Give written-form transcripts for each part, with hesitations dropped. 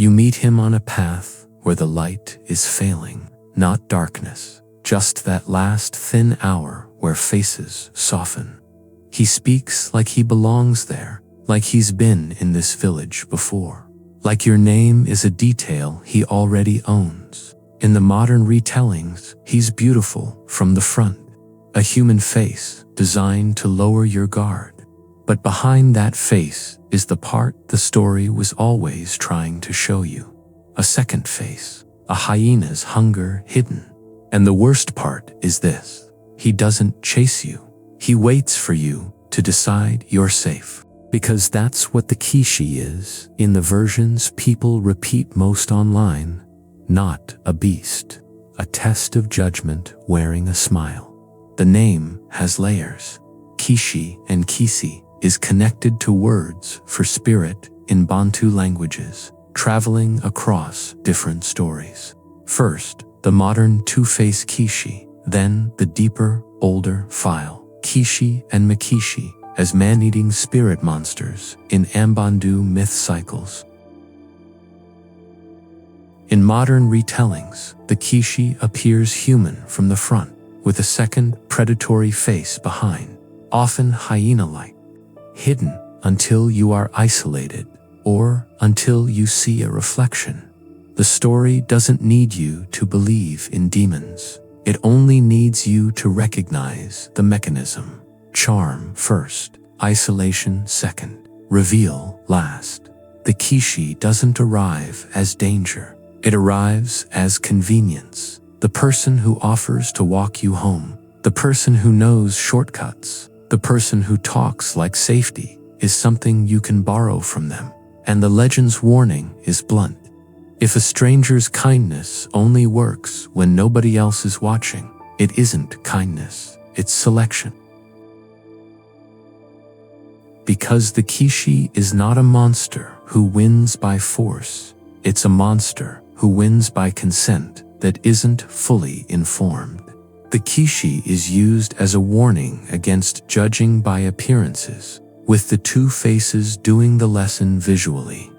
You meet him on a path where the light is failing, not darkness, just that last thin hour where faces soften. He speaks like he belongs there, like he's been in this village before, like your name is a detail he already owns. In the modern retellings, he's beautiful from the front, a human face designed to lower your guard. But behind that face is the part the story was always trying to show you. A second face, a hyena's hunger hidden. And the worst part is this: he doesn't chase you. He waits for you to decide you're safe. Because that's what the Kishi is in the versions people repeat most online. Not a beast, a test of judgment wearing a smile. The name has layers. Kishi and Kisi is connected to words for spirit in Bantu languages, traveling across different stories. First, the modern two-face Kishi, then the deeper, older file, Kishi and Makishi, as man-eating spirit monsters in Ambundu myth cycles. In modern retellings, the Kishi appears human from the front, with a second predatory face behind, often hyena-like, hidden until you are isolated or until you see a reflection. The story doesn't need you to believe in demons. It only needs you to recognize the mechanism. Charm first, isolation second, reveal last. The Kishi doesn't arrive as danger. It arrives as convenience. The person who offers to walk you home, the person who knows shortcuts, the person who talks like safety is something you can borrow from them. And the legend's warning is blunt. If a stranger's kindness only works when nobody else is watching, it isn't kindness, it's selection. Because the Kishi is not a monster who wins by force, it's a monster who wins by consent that isn't fully informed. The Kishi is used as a warning against judging by appearances, with the two faces doing the lesson visually.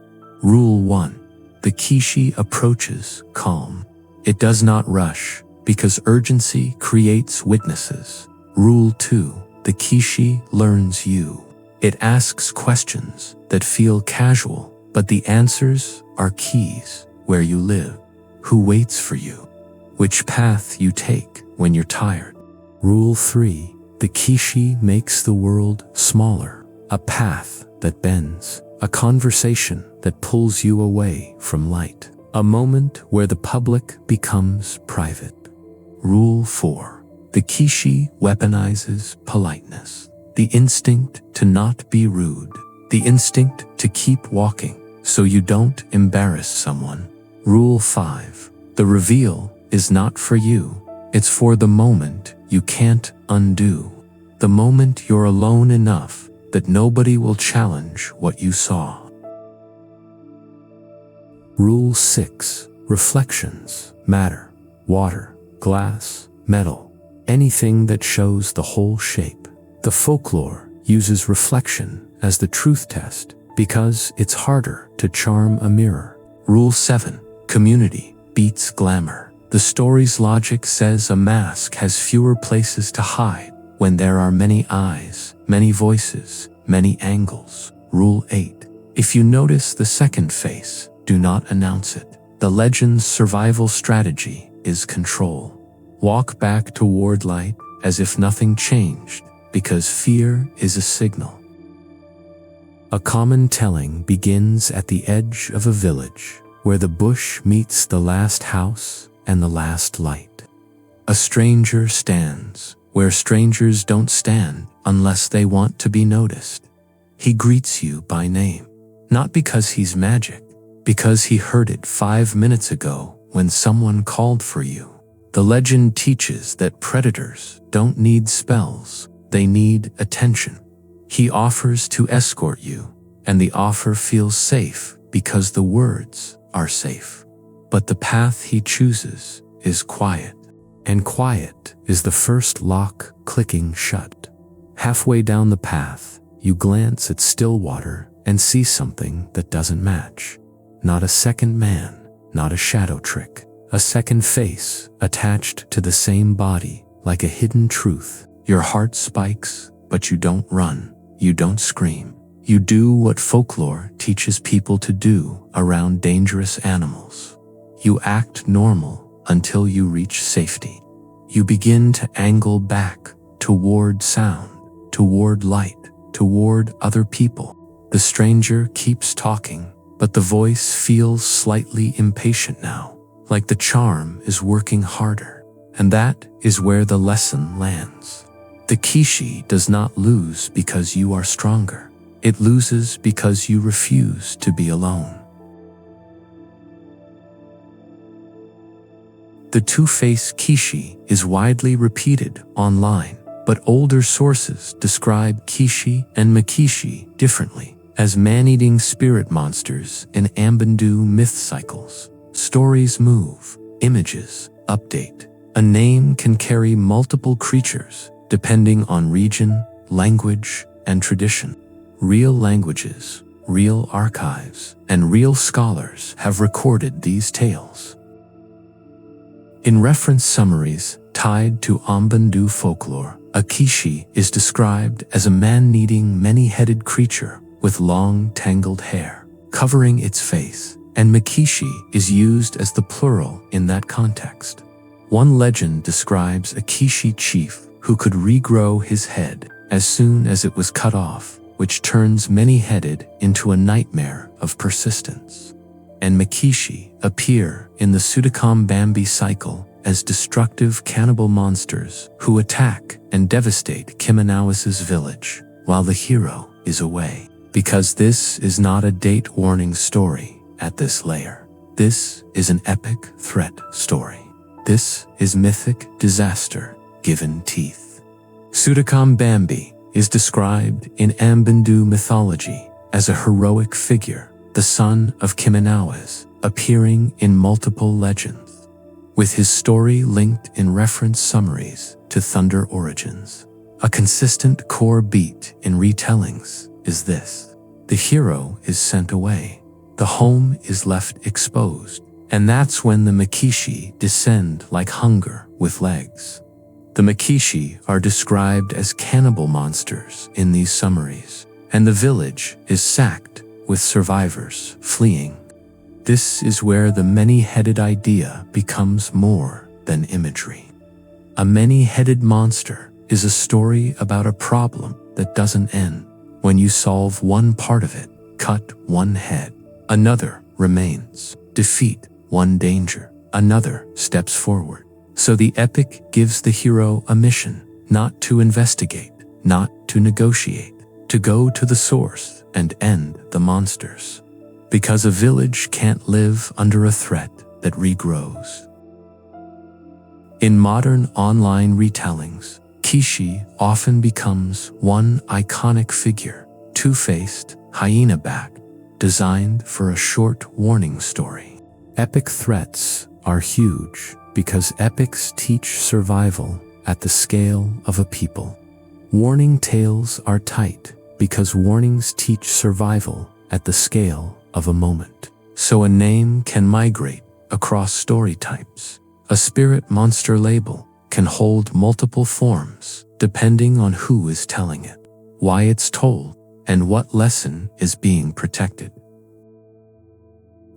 Rule 1. The Kishi approaches calm. It does not rush, because urgency creates witnesses. Rule 2. The Kishi learns you. It asks questions that feel casual, but the answers are keys. Where you live, who waits for you, which path you take when you're tired. Rule 3. The Kishi makes the world smaller. A path that bends, a conversation that pulls you away from light, a moment where the public becomes private. Rule 4. The Kishi weaponizes politeness, the instinct to not be rude, the instinct to keep walking so you don't embarrass someone. Rule 5. The reveal is not for you, it's for the moment you can't undo, the moment you're alone enough that nobody will challenge what you saw. Rule 6. Reflections matter. Water, glass, metal, anything that shows the whole shape. The folklore uses reflection as the truth test because it's harder to charm a mirror. Rule 7. Community beats glamour. The story's logic says a mask has fewer places to hide when there are many eyes, many voices, many angles. Rule 8. If you notice the second face, do not announce it. The legend's survival strategy is control. Walk back toward light as if nothing changed, because fear is a signal. A common telling begins at the edge of a village, where the bush meets the last house and the last light. A stranger stands where strangers don't stand unless they want to be noticed. He greets you by name, not because he's magic, because he heard it 5 minutes ago when someone called for you. The legend teaches that predators don't need spells, they need attention. He offers to escort you, and the offer feels safe because the words are safe. But the path he chooses is quiet, and quiet is the first lock clicking shut. Halfway down the path, you glance at still water and see something that doesn't match. not a second man, not a shadow trick, a second face attached to the same body like a hidden truth. Your heart spikes, but you don't run, you don't scream. You do what folklore teaches people to do around dangerous animals. You act normal until you reach safety. You begin to angle back toward sound, toward light, toward other people. The stranger keeps talking, but the voice feels slightly impatient now, like the charm is working harder. And that is where the lesson lands. The Kishi does not lose because you are stronger. It loses because you refuse to be alone. The two-faced Kishi is widely repeated online, but older sources describe Kishi and makishi differently as man-eating spirit monsters in Ambundu myth cycles. Stories move, images update. A name can carry multiple creatures depending on region, language, and tradition. Real languages, real archives, and real scholars have recorded these tales. In reference summaries tied to Ambundu folklore, a Kishi is described as a man-eating, many-headed creature with long, tangled hair covering its face, and makishi is used as the plural in that context. One legend describes a Kishi chief who could regrow his head as soon as it was cut off, which turns many-headed into a nightmare of persistence. And makishi appear in the Sudika-mbambi cycle as destructive cannibal monsters who attack and devastate Kimanawas's village while the hero is away. Because this is not a date warning story at this layer. This is an epic threat story. This is mythic disaster given teeth. Sudika-mbambi is described in Ambundu mythology as a heroic figure, the son of Kimanawas, appearing in multiple legends, with his story linked in reference summaries to thunder origins. A consistent core beat in retellings is this: the hero is sent away, the home is left exposed, and that's when the makishi descend like hunger with legs. The makishi are described as cannibal monsters in these summaries, and the village is sacked with survivors fleeing. This is where the many-headed idea becomes more than imagery. A many-headed monster is a story about a problem that doesn't end. When you solve one part of it, cut one head, another remains. Defeat one danger, another steps forward. So the epic gives the hero a mission, not to investigate, not to negotiate, to go to the source and end the monsters. Because a village can't live under a threat that regrows. In modern online retellings, Kishi often becomes one iconic figure, two-faced, hyena-backed, designed for a short warning story. Epic threats are huge because epics teach survival at the scale of a people. Warning tales are tight because warnings teach survival at the scale of a moment. So a name can migrate across story types. A spirit monster label can hold multiple forms depending on who is telling it, why it's told, and what lesson is being protected.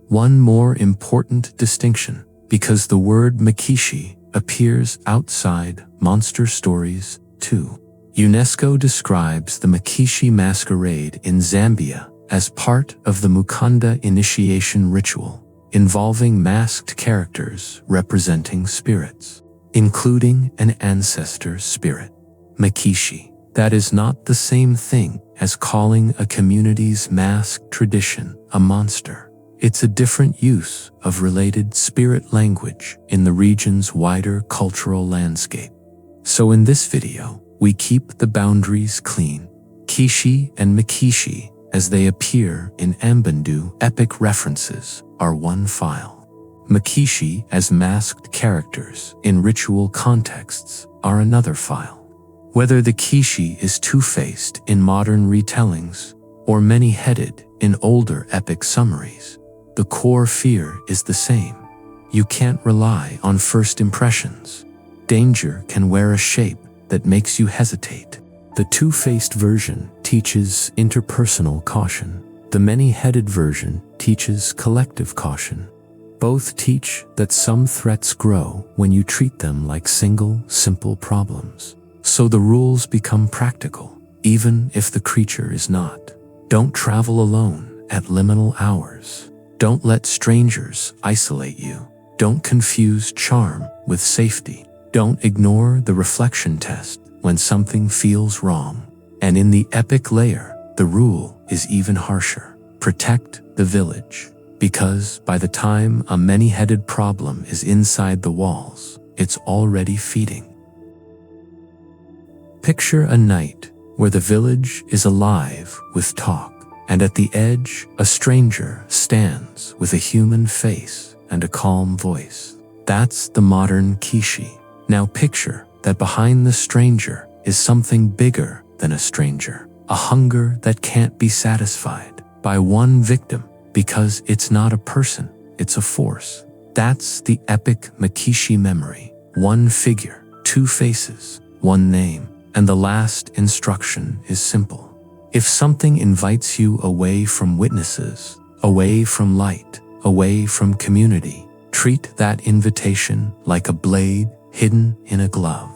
One more important distinction, because the word makishi appears outside monster stories too. UNESCO describes the makishi masquerade in Zambia as part of the Mukanda initiation ritual, involving masked characters representing spirits, including an ancestor spirit. Makishi. That is not the same thing as calling a community's masked tradition a monster. It's a different use of related spirit language in the region's wider cultural landscape. So in this video, we keep the boundaries clean. Kishi and makishi, as they appear in Ambundu epic references, are one file. Makishi as masked characters in ritual contexts are another file. Whether the Kishi is two-faced in modern retellings or many-headed in older epic summaries, the core fear is the same. You can't rely on first impressions. Danger can wear a shape that makes you hesitate. The two-faced version teaches interpersonal caution. The many-headed version teaches collective caution. Both teach that some threats grow when you treat them like single, simple problems. So the rules become practical, even if the creature is not. Don't travel alone at liminal hours. Don't let strangers isolate you. Don't confuse charm with safety. Don't ignore the reflection test when something feels wrong. And in the epic layer, the rule is even harsher. Protect the village. Because by the time a many-headed problem is inside the walls, it's already feeding. Picture a night where the village is alive with talk, and at the edge, a stranger stands with a human face and a calm voice. That's the modern Kishi. Now picture that behind the stranger is something bigger than a stranger, a hunger that can't be satisfied by one victim, because it's not a person, it's a force. That's the epic makishi memory. One figure, two faces, one name, and the last instruction is simple. If something invites you away from witnesses, away from light, away from community, treat that invitation like a blade hidden in a glove.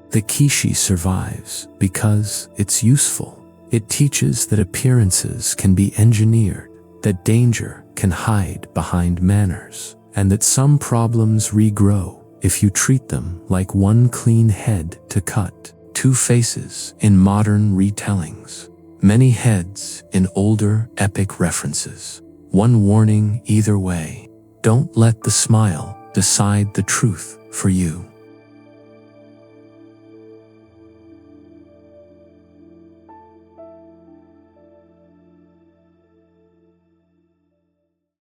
The Kishi survives because it's useful. It teaches that appearances can be engineered, that danger can hide behind manners, and that some problems regrow if you treat them like one clean head to cut. Two faces in modern retellings, many heads in older epic references. One warning either way. Don't let the smile decide the truth for you.